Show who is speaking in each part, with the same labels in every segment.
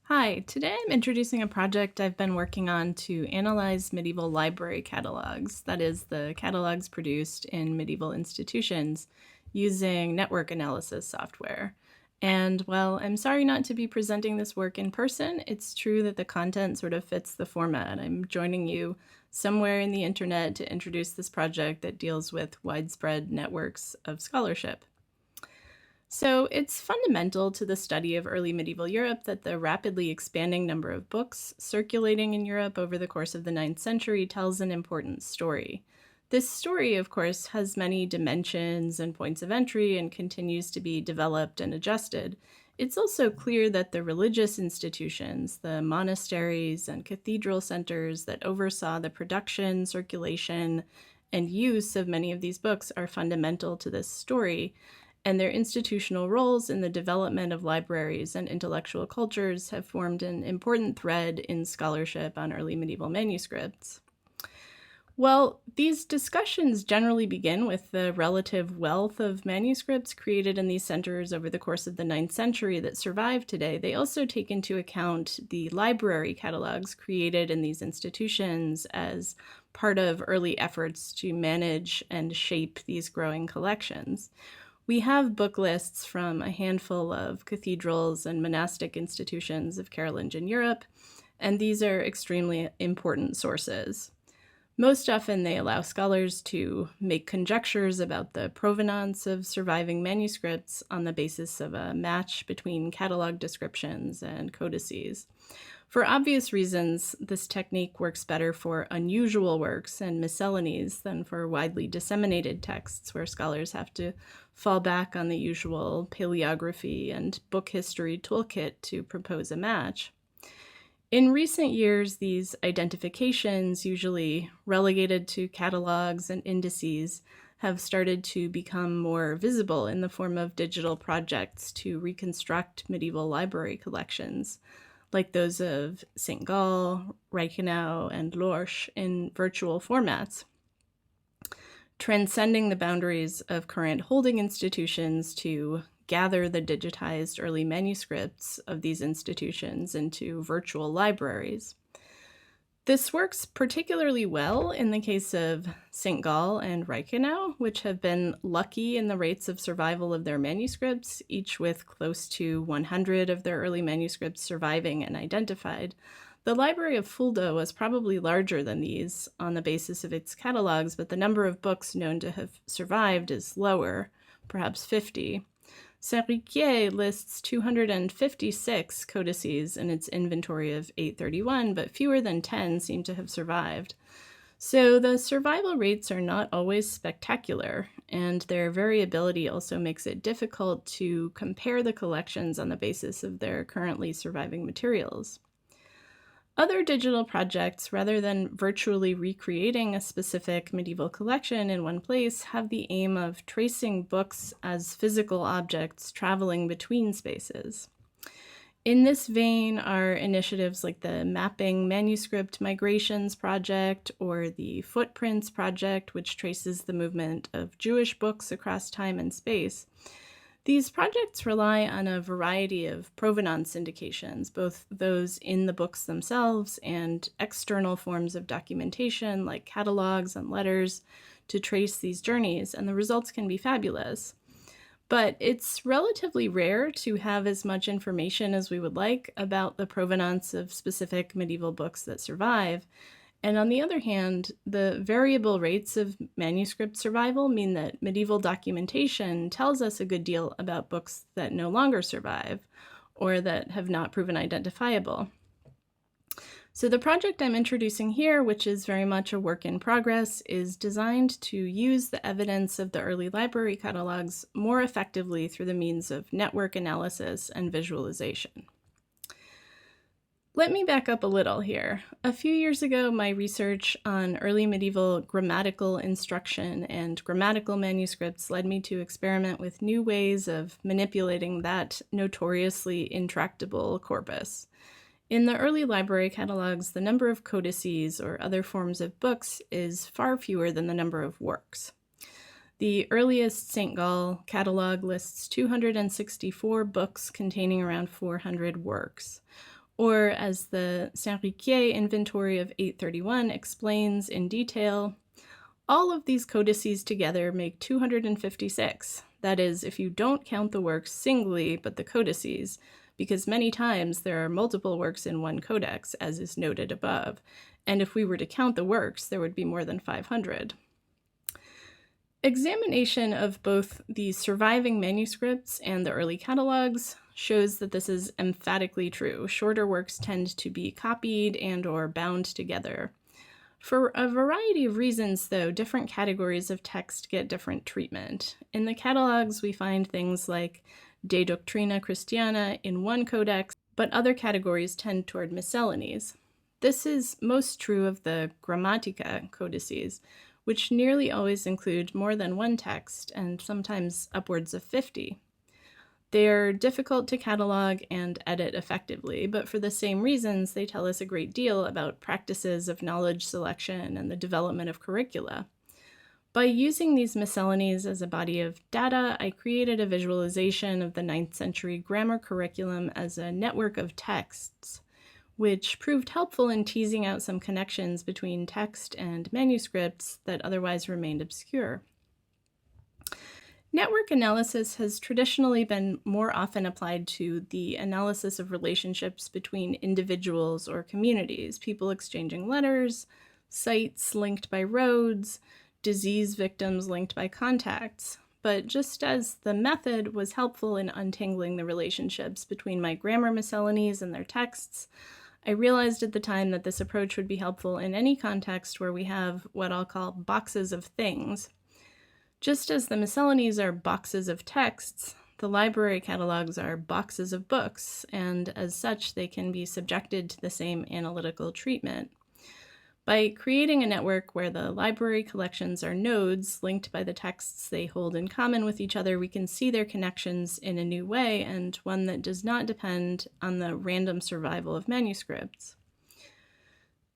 Speaker 1: Hi, today I'm introducing a project I've been working on to analyze medieval library catalogs, that is, the catalogs produced in medieval institutions using network analysis software. And while I'm sorry not to be presenting this work in person, it's true that the content sort of fits the format. I'm joining you somewhere in the internet to introduce this project that deals with widespread networks of scholarship. So it's fundamental to the study of early medieval Europe that the rapidly expanding number of books circulating in Europe over the course of the 9th century tells an important story. This story, of course, has many dimensions and points of entry and continues to be developed and adjusted. It's also clear that the religious institutions, the monasteries and cathedral centers that oversaw the production, circulation, and use of many of these books are fundamental to this story, and their institutional roles in the development of libraries and intellectual cultures have formed an important thread in scholarship on early medieval manuscripts. Well, these discussions generally begin with the relative wealth of manuscripts created in these centers over the course of the 9th century that survive today. They also take into account the library catalogs created in these institutions as part of early efforts to manage and shape these growing collections. We have book lists from a handful of cathedrals and monastic institutions of Carolingian Europe, and these are extremely important sources. Most often, they allow scholars to make conjectures about the provenance of surviving manuscripts on the basis of a match between catalog descriptions and codices. For obvious reasons, this technique works better for unusual works and miscellanies than for widely disseminated texts where scholars have to fall back on the usual paleography and book history toolkit to propose a match. In recent years, these identifications, usually relegated to catalogs and indices, have started to become more visible in the form of digital projects to reconstruct medieval library collections, like those of St. Gall, Reichenau, and Lorsch in virtual formats, transcending the boundaries of current holding institutions to gather the digitized early manuscripts of these institutions into virtual libraries. This works particularly well in the case of St. Gall and Reichenau, which have been lucky in the rates of survival of their manuscripts, each with close to 100 of their early manuscripts surviving and identified. The library of Fulda was probably larger than these on the basis of its catalogs, but the number of books known to have survived is lower, perhaps 50. Saint-Riquier lists 256 codices in its inventory of 831, but fewer than 10 seem to have survived. So the survival rates are not always spectacular, and their variability also makes it difficult to compare the collections on the basis of their currently surviving materials. Other digital projects, rather than virtually recreating a specific medieval collection in one place, have the aim of tracing books as physical objects traveling between spaces. In this vein are initiatives like the Mapping Manuscript Migrations Project or the Footprints Project, which traces the movement of Jewish books across time and space. These projects rely on a variety of provenance indications, both those in the books themselves and external forms of documentation like catalogs and letters to trace these journeys, and the results can be fabulous. But it's relatively rare to have as much information as we would like about the provenance of specific medieval books that survive. And on the other hand, the variable rates of manuscript survival mean that medieval documentation tells us a good deal about books that no longer survive or that have not proven identifiable. So the project I'm introducing here, which is very much a work in progress, is designed to use the evidence of the early library catalogs more effectively through the means of network analysis and visualization. Let me back up a little here. A few years ago, my research on early medieval grammatical instruction and grammatical manuscripts led me to experiment with new ways of manipulating that notoriously intractable corpus. In the early library catalogs, the number of codices or other forms of books is far fewer than the number of works. The earliest St. Gall catalog lists 264 books containing around 400 works. Or as the Saint-Riquier inventory of 831 explains in detail, all of these codices together make 256. That is, if you don't count the works singly, but the codices, because many times there are multiple works in one codex, as is noted above, and if we were to count the works, there would be more than 500. Examination of both the surviving manuscripts and the early catalogs shows that this is emphatically true. Shorter works tend to be copied and/or bound together. For a variety of reasons, though, different categories of text get different treatment. In the catalogs, we find things like De Doctrina Christiana in one codex, but other categories tend toward miscellanies. This is most true of the Grammatica codices, which nearly always include more than one text and sometimes upwards of 50. They're difficult to catalog and edit effectively, but for the same reasons, they tell us a great deal about practices of knowledge selection and the development of curricula. By using these miscellanies as a body of data, I created a visualization of the 9th century grammar curriculum as a network of texts, which proved helpful in teasing out some connections between text and manuscripts that otherwise remained obscure. Network analysis has traditionally been more often applied to the analysis of relationships between individuals or communities, people exchanging letters, sites linked by roads, disease victims linked by contacts. But just as the method was helpful in untangling the relationships between my grammar miscellanies and their texts, I realized at the time that this approach would be helpful in any context where we have what I'll call boxes of things. Just as the miscellanies are boxes of texts, the library catalogs are boxes of books, and as such, they can be subjected to the same analytical treatment. By creating a network where the library collections are nodes linked by the texts they hold in common with each other, we can see their connections in a new way, and one that does not depend on the random survival of manuscripts.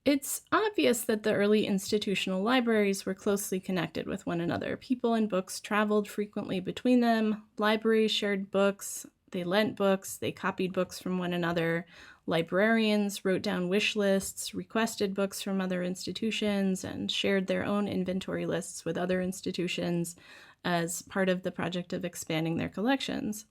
Speaker 1: It's obvious that the early institutional libraries were closely connected with one another. People and books traveled frequently between them. Libraries shared books, they lent books, they copied books from one another. Librarians wrote down wish lists, requested books from other institutions, and shared their own inventory lists with other institutions as part of the project of expanding their collections.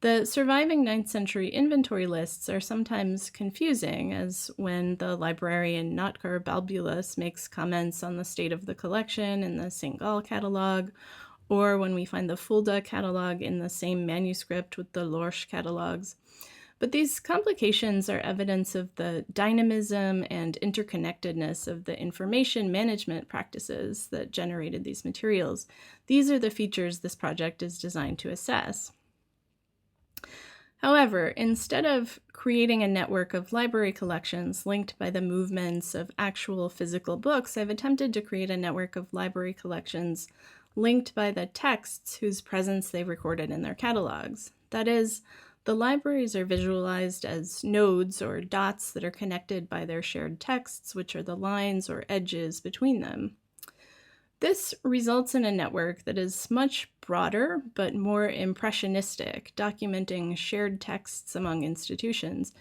Speaker 1: The surviving 9th century inventory lists are sometimes confusing, as when the librarian Notker Balbulus makes comments on the state of the collection in the St. Gall catalog, or when we find the Fulda catalog in the same manuscript with the Lorsch catalogs. But these complications are evidence of the dynamism and interconnectedness of the information management practices that generated these materials. These are the features this project is designed to assess. However, instead of creating a network of library collections linked by the movements of actual physical books, I've attempted to create a network of library collections linked by the texts whose presence they recorded in their catalogs. That is, the libraries are visualized as nodes or dots that are connected by their shared texts, which are the lines or edges between them. This results in a network that is much broader but more impressionistic, documenting shared texts among institutions.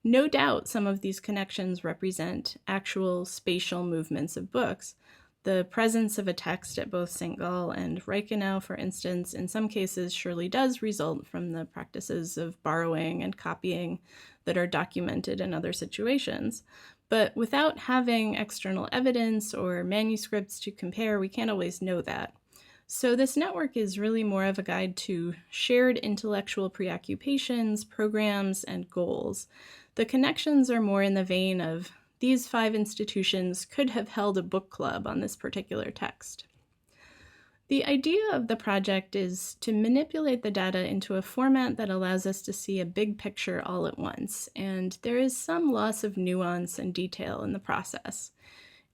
Speaker 1: No doubt some of these connections represent actual spatial movements of books. The presence of a text at both St. Gall and Reichenau, for instance, in some cases surely does result from the practices of borrowing and copying that are documented in other situations. But without having external evidence or manuscripts to compare, we can't always know that. So this network is really more of a guide to shared intellectual preoccupations, programs, and goals. The connections are more in the vein of these 5 institutions could have held a book club on this particular text. The idea of the project is to manipulate the data into a format that allows us to see a big picture all at once, and there is some loss of nuance and detail in the process.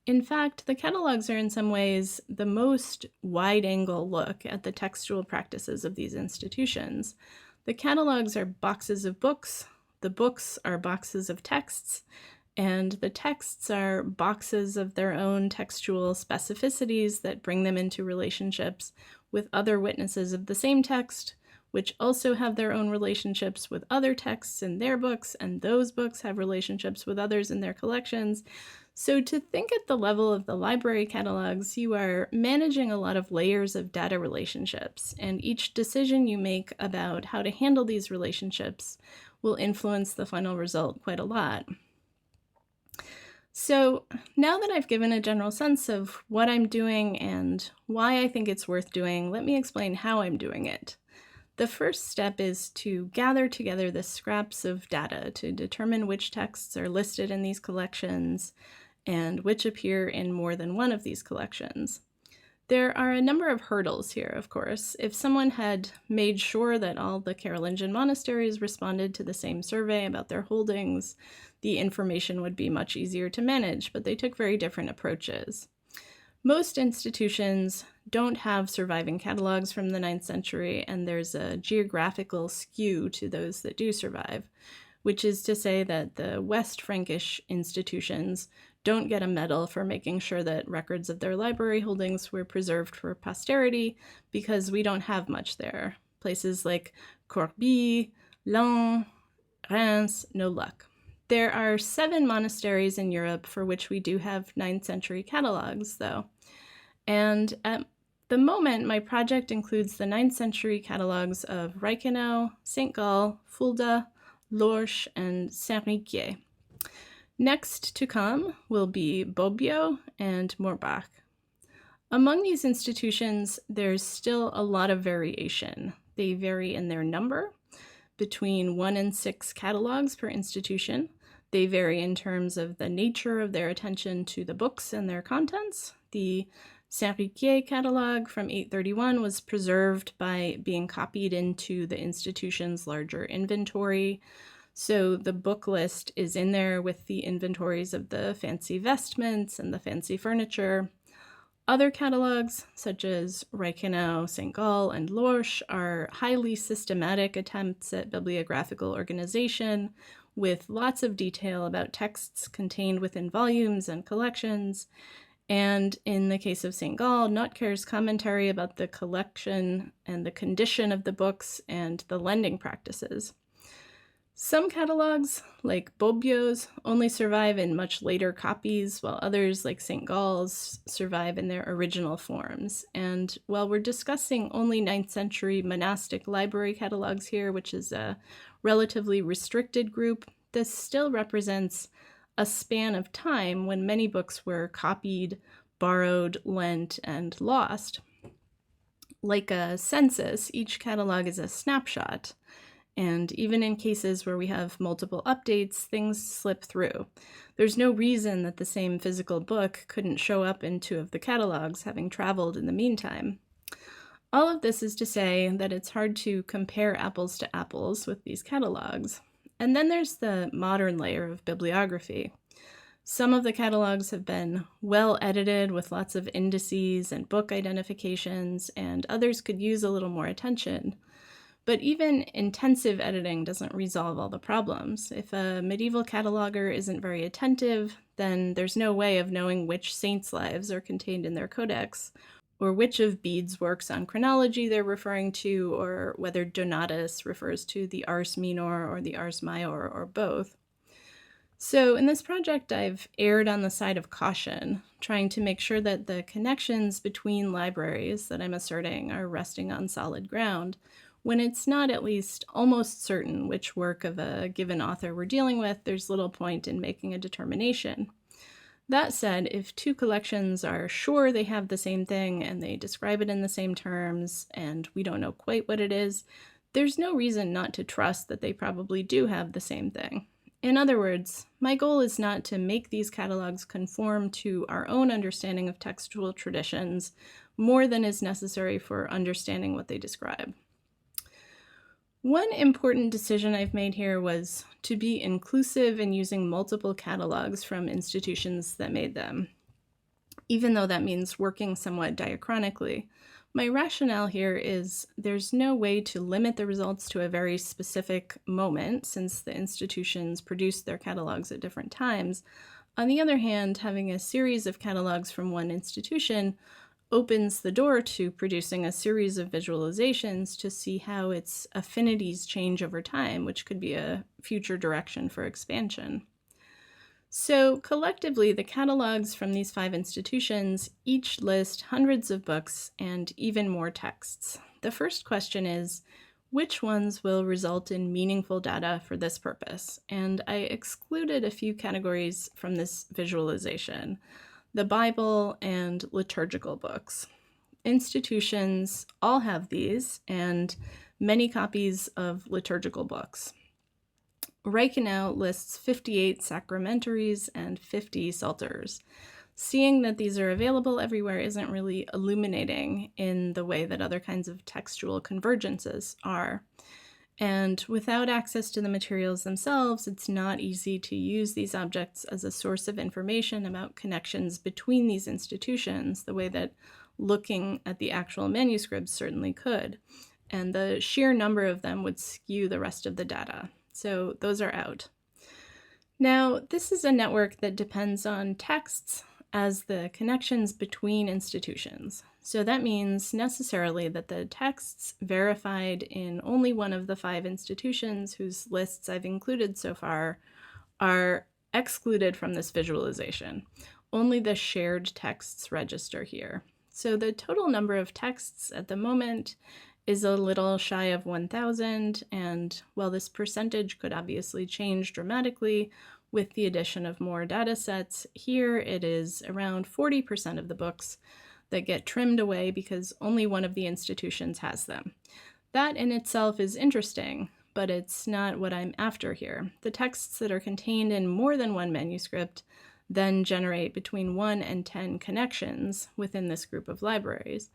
Speaker 1: In fact, the catalogs are in some ways the most wide-angle look at the textual practices of these institutions. The catalogs are boxes of books, the books are boxes of texts, and the texts are boxes of their own textual specificities that bring them into relationships with other witnesses of the same text, which also have their own relationships with other texts in their books, and those books have relationships with others in their collections. So to think at the level of the library catalogs, you are managing a lot of layers of data relationships, and each decision you make about how to handle these relationships will influence the final result quite a lot. So now that I've given a general sense of what I'm doing and why I think it's worth doing, let me explain how I'm doing it. The first step is to gather together the scraps of data to determine which texts are listed in these collections and which appear in more than one of these collections. There are a number of hurdles here, of course. If someone had made sure that all the Carolingian monasteries responded to the same survey about their holdings, the information would be much easier to manage, but they took very different approaches. Most institutions don't have surviving catalogs from the 9th century, and there's a geographical skew to those that do survive, which is to say that the West Frankish institutions don't get a medal for making sure that records of their library holdings were preserved for posterity, because we don't have much there. Places like Corbie, Laon, Reims, no luck. There are 7 monasteries in Europe for which we do have 9th century catalogs, though. And at the moment, my project includes the 9th century catalogs of Reichenau, St. Gall, Fulda, Lorsch, and Saint-Riquier. Next to come will be Bobbio and Morbach. Among these institutions, there's still a lot of variation. They vary in their number, between 1 and 6 catalogs per institution. They vary in terms of the nature of their attention to the books and their contents. The Saint-Riquier catalog from 831 was preserved by being copied into the institution's larger inventory. So the book list is in there with the inventories of the fancy vestments and the fancy furniture. Other catalogs, such as Reichenau, St. Gall, and Lorsch, are highly systematic attempts at bibliographical organization, with lots of detail about texts contained within volumes and collections. And in the case of St. Gall, Notker's commentary about the collection and the condition of the books and the lending practices. Some catalogs, like Bobbio's, only survive in much later copies, while others, like St. Gall's, survive in their original forms. And while we're discussing only 9th century monastic library catalogs here, which is a relatively restricted group, this still represents a span of time when many books were copied, borrowed, lent, and lost. Like a census, each catalog is a snapshot. And even in cases where we have multiple updates, things slip through. There's no reason that the same physical book couldn't show up in 2 of the catalogs, having traveled in the meantime. All of this is to say that it's hard to compare apples to apples with these catalogs. And then there's the modern layer of bibliography. Some of the catalogs have been well edited with lots of indices and book identifications, and others could use a little more attention. But even intensive editing doesn't resolve all the problems. If a medieval cataloger isn't very attentive, then there's no way of knowing which saints' lives are contained in their codex, or which of Bede's works on chronology they're referring to, or whether Donatus refers to the Ars Minor or the Ars Major, or both. So in this project, I've erred on the side of caution, trying to make sure that the connections between libraries that I'm asserting are resting on solid ground, when it's not at least almost certain which work of a given author we're dealing with. There's little point in making a determination. That said, if 2 collections are sure they have the same thing and they describe it in the same terms, and we don't know quite what it is, there's no reason not to trust that they probably do have the same thing. In other words, my goal is not to make these catalogs conform to our own understanding of textual traditions more than is necessary for understanding what they describe. One important decision I've made here was to be inclusive in using multiple catalogs from institutions that made them. Even though that means working somewhat diachronically, my rationale here is there's no way to limit the results to a very specific moment, since the institutions produced their catalogs at different times. On the other hand, having a series of catalogs from one institution opens the door to producing a series of visualizations to see how its affinities change over time, which could be a future direction for expansion. So collectively, the catalogs from these 5 institutions each list hundreds of books and even more texts. The first question is, which ones will result in meaningful data for this purpose? And I excluded a few categories from this visualization: the Bible and liturgical books. Institutions all have these and many copies of liturgical books. Reichenau lists 58 sacramentaries and 50 psalters. Seeing that these are available everywhere isn't really illuminating in the way that other kinds of textual convergences are. And without access to the materials themselves, it's not easy to use these objects as a source of information about connections between these institutions, the way that looking at the actual manuscripts certainly could. And the sheer number of them would skew the rest of the data. So those are out. Now, this is a network that depends on texts as the connections between institutions. So that means necessarily that the texts verified in only one of the 5 institutions whose lists I've included so far are excluded from this visualization. Only the shared texts register here. So the total number of texts at the moment is a little shy of 1,000, and while this percentage could obviously change dramatically with the addition of more data sets, here it is around 40% of the books that get trimmed away because only one of the institutions has them. That in itself is interesting, but it's not what I'm after here. The texts that are contained in more than one manuscript then generate between 1 and 10 connections within this group of libraries.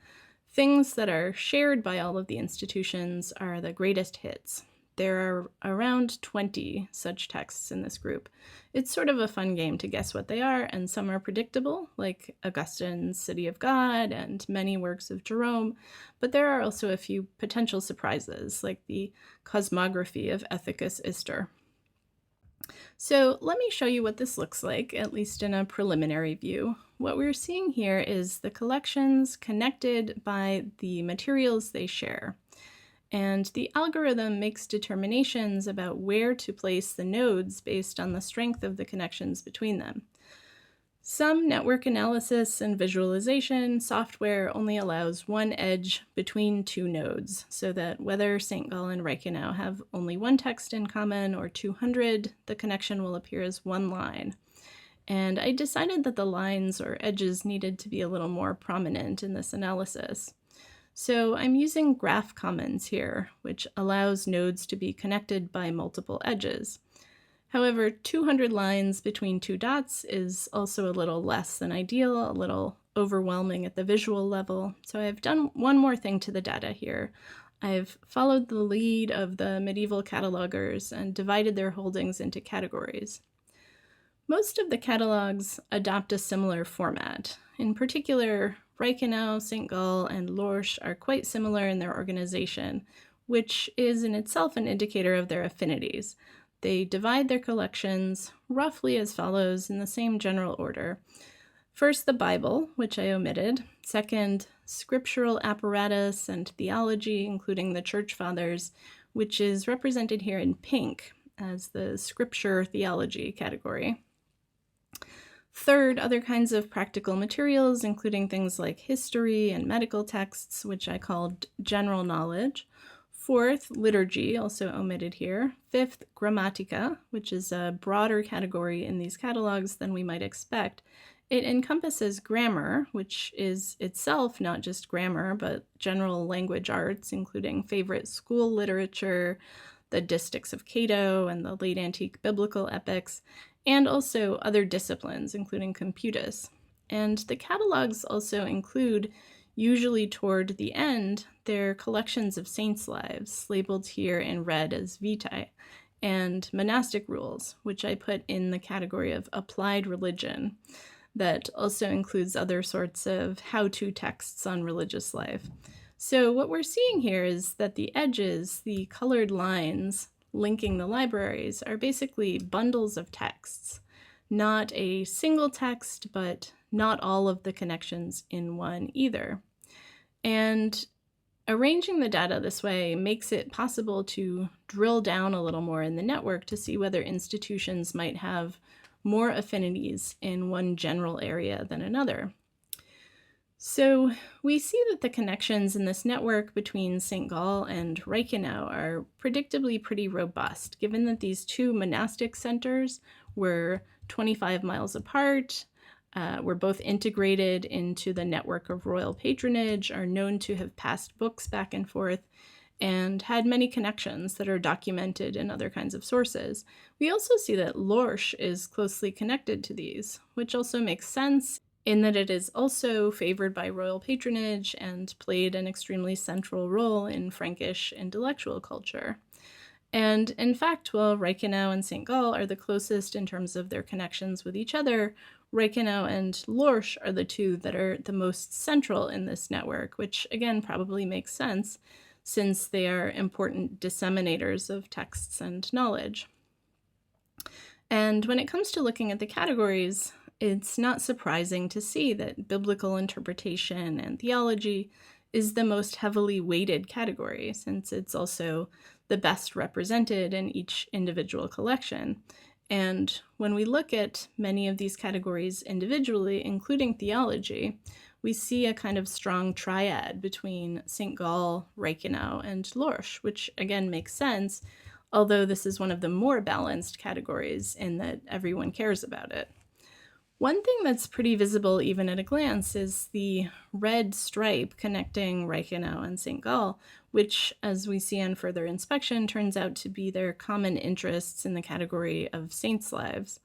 Speaker 1: Things that are shared by all of the institutions are the greatest hits. There are around 20 such texts in this group. It's sort of a fun game to guess what they are, and some are predictable, like Augustine's City of God and many works of Jerome, but there are also a few potential surprises, like the Cosmography of Ethicus Ister. So let me show you what this looks like, at least in a preliminary view. What we're seeing here is the collections connected by the materials they share. And the algorithm makes determinations about where to place the nodes based on the strength of the connections between them. Some network analysis and visualization software only allows one edge between 2 nodes, so that whether St. Gall and Reichenau have only one text in common or 200, the connection will appear as one line. And I decided that the lines or edges needed to be a little more prominent in this analysis. So I'm using graph commons here, which allows nodes to be connected by multiple edges. However, 200 lines between 2 dots is also a little less than ideal, a little overwhelming at the visual level. So I've done one more thing to the data here. I've followed the lead of the medieval catalogers and divided their holdings into categories. Most of the catalogs adopt a similar format. In particular, Reichenau, St. Gall, and Lorsch are quite similar in their organization, which is in itself an indicator of their affinities. They divide their collections roughly as follows in the same general order. First, the Bible, which I omitted. Second, scriptural apparatus and theology, including the Church Fathers, which is represented here in pink as the scripture theology category. Third, other kinds of practical materials, including things like history and medical texts, which I called general knowledge. Fourth, liturgy, also omitted here. Fifth, grammatica, which is a broader category in these catalogs than we might expect. It encompasses grammar, which is itself not just grammar, but general language arts, including favorite school literature, the distichs of Cato, and the late antique biblical epics, and also other disciplines, including computus. And the catalogs also include, usually toward the end, their collections of saints' lives, labeled here in red as vitae, and monastic rules, which I put in the category of applied religion, that also includes other sorts of how-to texts on religious life. So what we're seeing here is that the edges, the colored lines linking the libraries, are basically bundles of texts, not a single text, but not all of the connections in one either. And arranging the data this way makes it possible to drill down a little more in the network to see whether institutions might have more affinities in one general area than another. So we see that the connections in this network between St. Gall and Reichenau are predictably pretty robust, given that these two monastic centers were 25 miles apart, were both integrated into the network of royal patronage, are known to have passed books back and forth, and had many connections that are documented in other kinds of sources. We also see that Lorsch is closely connected to these, which also makes sense in that it is also favored by royal patronage and played an extremely central role in Frankish intellectual culture. And in fact, while Reichenau and St. Gall are the closest in terms of their connections with each other, Reichenau and Lorsch are the two that are the most central in this network, which again probably makes sense since they are important disseminators of texts and knowledge. And when it comes to looking at the categories, it's not surprising to see that biblical interpretation and theology is the most heavily weighted category, since it's also the best represented in each individual collection. And when we look at many of these categories individually, including theology, we see a kind of strong triad between St. Gall, Reichenau, and Lorsch, which again makes sense, although this is one of the more balanced categories in that everyone cares about it. One thing that's pretty visible even at a glance is the red stripe connecting Reichenau and St. Gall, which, as we see on further inspection, turns out to be their common interests in the category of saints' lives.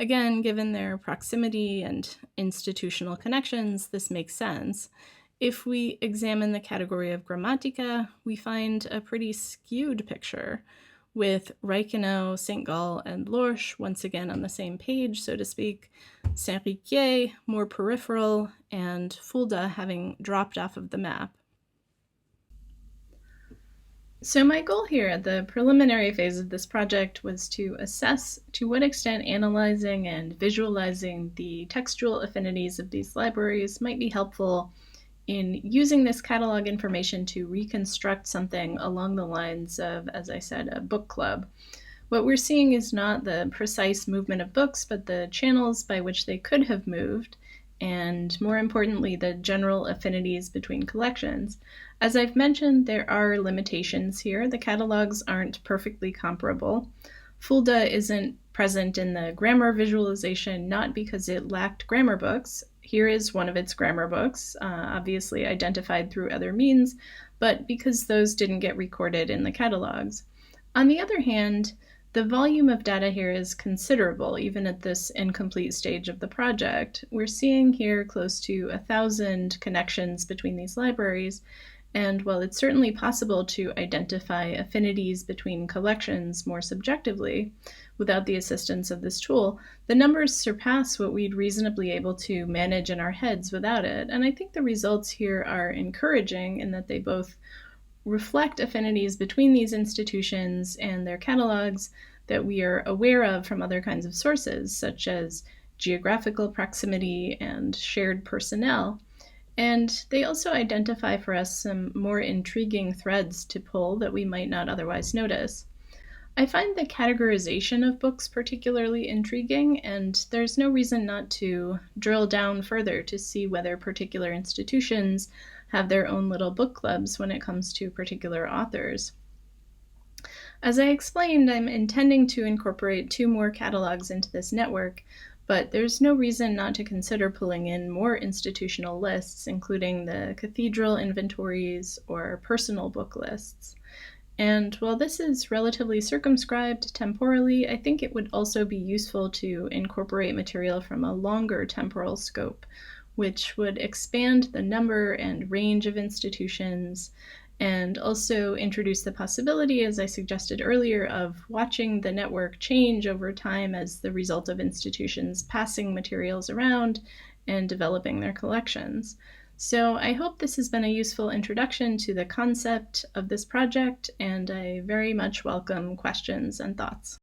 Speaker 1: Again, given their proximity and institutional connections, this makes sense. If we examine the category of grammatica, we find a pretty skewed picture, with Reichenau, St. Gall, and Lorsch once again on the same page, so to speak, Saint-Riquier more peripheral, and Fulda having dropped off of the map. So my goal here at the preliminary phase of this project was to assess to what extent analyzing and visualizing the textual affinities of these libraries might be helpful in using this catalog information to reconstruct something along the lines of, as I said, a book club. What we're seeing is not the precise movement of books, but the channels by which they could have moved, and more importantly, the general affinities between collections. As I've mentioned, there are limitations here. The catalogs aren't perfectly comparable. Fulda isn't present in the grammar visualization, not because it lacked grammar books. Here is one of its grammar books, obviously identified through other means, but because those didn't get recorded in the catalogs. On the other hand, the volume of data here is considerable, even at this incomplete stage of the project. We're seeing here close to 1,000 connections between these libraries, and while it's certainly possible to identify affinities between collections more subjectively without the assistance of this tool, the numbers surpass what we'd reasonably able to manage in our heads without it. And I think the results here are encouraging in that they both reflect affinities between these institutions and their catalogs that we are aware of from other kinds of sources, such as geographical proximity and shared personnel. And they also identify for us some more intriguing threads to pull that we might not otherwise notice. I find the categorization of books particularly intriguing, and there's no reason not to drill down further to see whether particular institutions have their own little book clubs when it comes to particular authors. As I explained, I'm intending to incorporate 2 more catalogs into this network, but there's no reason not to consider pulling in more institutional lists, including the cathedral inventories or personal book lists. And while this is relatively circumscribed temporally, I think it would also be useful to incorporate material from a longer temporal scope, which would expand the number and range of institutions and also introduce the possibility, as I suggested earlier, of watching the network change over time as the result of institutions passing materials around and developing their collections. So I hope this has been a useful introduction to the concept of this project, and I very much welcome questions and thoughts.